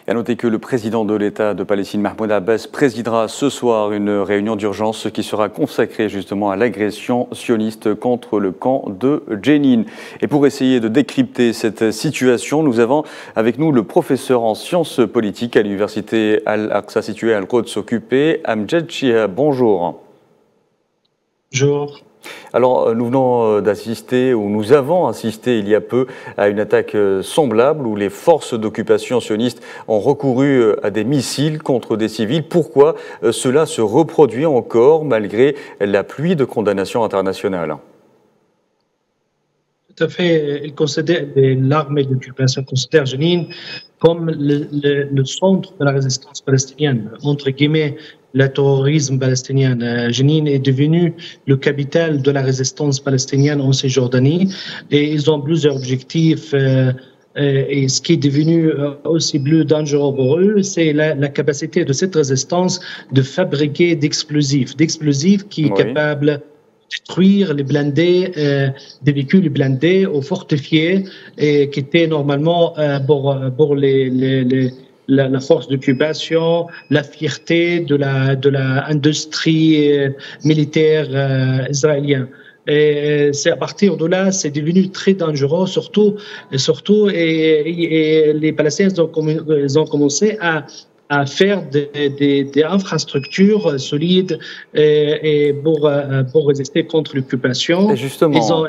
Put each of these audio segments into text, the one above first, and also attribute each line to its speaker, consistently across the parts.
Speaker 1: Et à noter que le président de l'État de Palestine, Mahmoud Abbas, présidera ce soir une réunion d'urgence qui sera consacrée justement à l'agression sioniste contre le camp de Jenin. Et pour essayer de décrypter cette situation, nous avons avec nous le professeur en sciences politiques à l'université Al-Aqsa située à Al-Quds occupée, Amjad Chihab. Bonjour.
Speaker 2: Bonjour.
Speaker 1: Alors, nous venons d'assister, ou nous avons assisté il y a peu, à une attaque semblable où les forces d'occupation sionistes ont recouru à des missiles contre des civils. Pourquoi cela se reproduit encore malgré la pluie de condamnations internationales?
Speaker 2: Tout à fait. L'armée d'occupation considère Jenin comme le centre de la résistance palestinienne, entre guillemets, le terrorisme palestinien. Jenin est devenu le capital de la résistance palestinienne en Cisjordanie et ils ont plusieurs objectifs. Et ce qui est devenu aussi plus dangereux pour eux, c'est la capacité de cette résistance de fabriquer d'explosifs qui est capable de détruire les blindés, des véhicules blindés ou fortifiés, et qui étaient normalement pour la force d'occupation, la fierté de l'industrie militaire israélienne. Et c'est à partir de là, c'est devenu très dangereux, surtout et les Palestiniens ont commencé à faire des infrastructures solides et pour résister contre l'occupation.
Speaker 1: Et justement,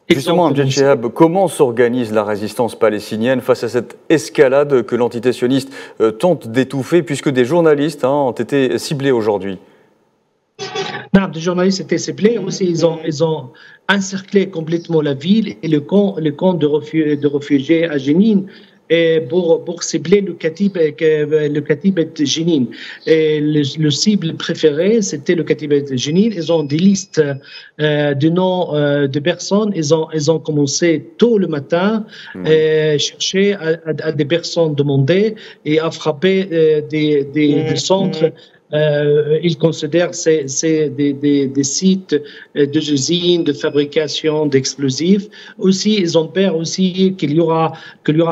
Speaker 1: Justement, Amjad Chihab, comment s'organise la résistance palestinienne face à cette escalade que l'entité sioniste tente d'étouffer, puisque des journalistes ont été ciblés aujourd'hui?
Speaker 2: Non, des journalistes étaient ciblés aussi. Ils ont encerclé complètement la ville et le camp de réfugiés à Jenin, et pour cibler le Katibet Jenin. Et le cible préféré, c'était le Katibet Jenin. Ils ont des listes de noms de personnes. Ils ont commencé tôt le matin chercher à des personnes demandées et à frapper des centres. Ils considèrent c'est des sites d'usines, de fabrication d'explosifs. Aussi, ils ont peur aussi qu'il y aura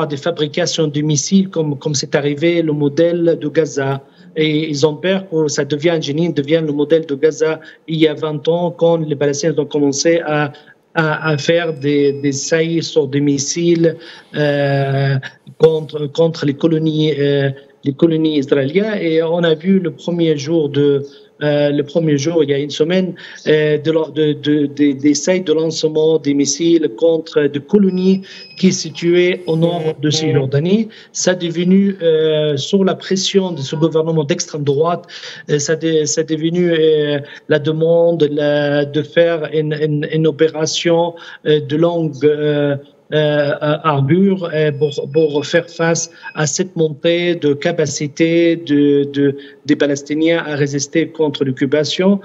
Speaker 2: des fabrications de missiles comme c'est arrivé le modèle de Gaza. Et ils ont peur que ça Jenin devienne le modèle de Gaza il y a 20 ans, quand les Palestiniens ont commencé à faire des saillies sur des missiles contre les colonies israéliennes. Et on a vu le premier jour, il y a une semaine, des essais de lancement des missiles contre des colonies qui sont situées au nord de Cisjordanie. Ça est devenu, sous la pression de ce gouvernement d'extrême droite, ça est devenu la demande de faire une opération de longue arbure pour faire face à cette montée de capacité des Palestiniens à résister contre l'occupation,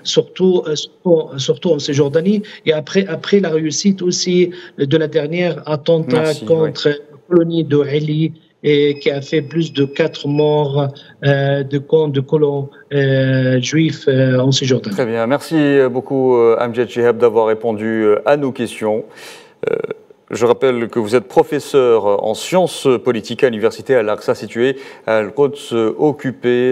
Speaker 2: surtout en Cisjordanie. Et après la réussite aussi de la dernière attentat contre la colonie de Eli, et qui a fait plus de 4 morts de colons juifs en Cisjordanie.
Speaker 1: Très bien, merci beaucoup Amjad Chihab d'avoir répondu à nos questions. Je rappelle que vous êtes professeur en sciences politiques à l'université Al-Aqsa située à Al-Quds occupée.